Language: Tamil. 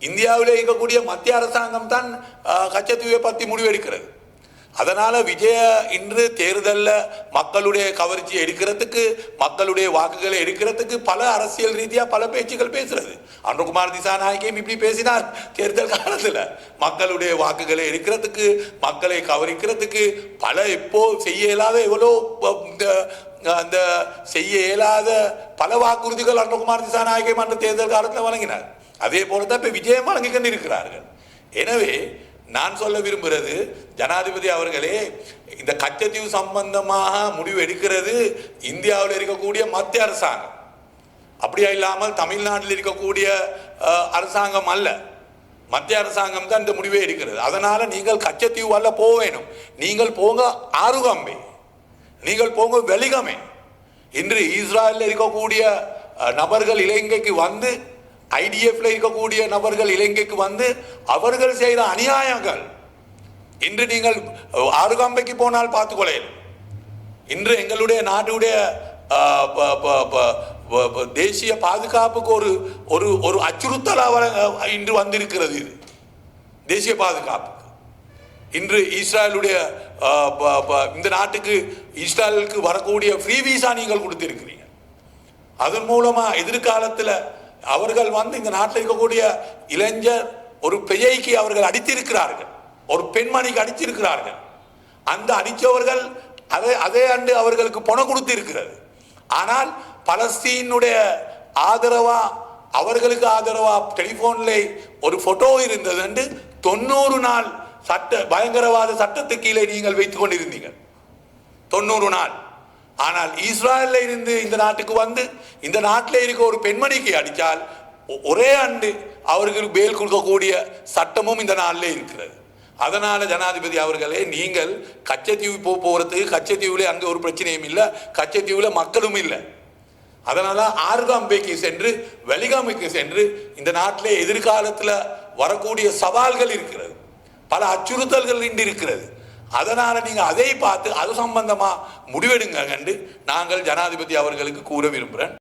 இந்தியாவிலே இருக்கக்கூடிய மத்திய அரசாங்கம் தான் கச்சத்தீவை பற்றி முடிவெடுக்கிறது. அதனால் விஜய இன்று தேர்தலில் மக்களுடைய கவர்ச்சி எடுக்கிறதுக்கு, மக்களுடைய வாக்குகளை எடுக்கிறதுக்கு பல அரசியல் ரீதியாக பல பேச்சுக்கள் பேசுறது. அனுகுமார் திசாநாயக்கையும் இப்படி பேசினார் தேர்தல் காலத்தில். மக்களுடைய வாக்குகளை எடுக்கிறதுக்கு, மக்களை கவரிக்கிறதுக்கு பல இப்போ செய்ய இயலாத எவ்வளோ அந்த செய்ய இயலாத பல வாக்குறுதிகள் அனுகுமார் திசாநாயக்கை மன்ற தேர்தல் காலத்தில் வழங்கினார். அதே போல தான் இப்போ விஜயம் வழங்கி கொண்டிருக்கிறார்கள். எனவே நான் சொல்ல விரும்புகிறது, ஜனாதிபதி அவர்களே, இந்த கச்சத்தீவு சம்பந்தமாக முடிவு எடுக்கிறது இந்தியாவில் இருக்கக்கூடிய மத்திய அரசாங்கம், அப்படியா இல்லாமல் தமிழ்நாட்டில் இருக்கக்கூடிய அரசாங்கம் அல்ல. மத்திய அரசாங்கம் தான் இந்த முடிவை எடுக்கிறது. அதனால நீங்கள் கச்சத்தீவு வரல போக வேணும். நீங்கள் போங்க ஆறுகம்பே, நீங்கள் போங்க வெலிகமே. இன்று இஸ்ரேலில் இருக்கக்கூடிய நபர்கள் இலங்கைக்கு வந்து, ஐடிஎஃப்ல இருக்கக்கூடிய நபர்கள் இலங்கைக்கு வந்து அவர்கள் செய்த அநியாயங்கள் இன்று நீங்கள் ஆறுகாம்பைக்கு போனால் பார்த்துக்கொள்ளேன். இன்று எங்களுடைய நாட்டுடைய தேசிய பாதுகாப்புக்கு ஒரு ஒரு ஒரு அச்சுறுத்தலாக இன்று வந்திருக்கிறது. இது தேசிய பாதுகாப்புக்கு இன்று இஸ்ரேலுடைய இந்த நாட்டுக்கு இஸ்ரேலுக்கு வரக்கூடிய ஃப்ரீ விசா நீங்கள் கொடுத்திருக்கிறீங்க. அதன் மூலமா எதிர்காலத்தில் அவர்கள் வந்து இந்த நாட்டில் இருக்கக்கூடிய இளைஞர் ஒரு பெயைக்கு அவர்கள் அடித்திருக்கிறார்கள், ஒரு பெண்மணிக்கு அடித்திருக்கிறார்கள். அந்த அடித்தவர்கள் அதே ஆண்டு அவர்களுக்கு பணம் கொடுத்திருக்கிறது. ஆனால் பலஸ்தீனுடைய ஆதரவா, அவர்களுக்கு ஆதரவா டெலிபோன்ல ஒரு போட்டோ இருந்தது என்று 90 நாள் பயங்கரவாத சட்டத்துக்கு கீழே நீங்கள் வைத்துக் கொண்டிருந்தீங்க. 90 நாள். ஆனால் இஸ்ரேலில் இருந்து இந்த நாட்டுக்கு வந்து இந்த நாட்டில் இருக்க ஒரு பெண்மணிக்கு அடித்தால் ஒரே ஆண்டு அவர்களுக்கு பேல் கொடுக்கக்கூடிய சட்டமும் இந்த நாளில் இருக்கிறது. அதனால ஜனாதிபதி அவர்களே, நீங்கள் கச்சத்தீவு போகிறதுக்கு, கச்சத்தீவுல அங்கே ஒரு பிரச்சனையும் இல்லை, கச்சத்தீவுல மக்களும் இல்லை. அதனால ஆறுகாம்பைக்கு சென்று வெலிகாமைக்கு சென்று இந்த நாட்டிலே எதிர்காலத்தில் வரக்கூடிய சவால்கள் இருக்கிறது, பல அச்சுறுத்தல்கள் இன்று இருக்கிறது. அதனால நீங்க அதை பார்த்து அது சம்பந்தமா முடிவெடுங்க என்று நாங்கள் ஜனாதிபதி அவர்களுக்கு கூற விரும்புகிறேன்.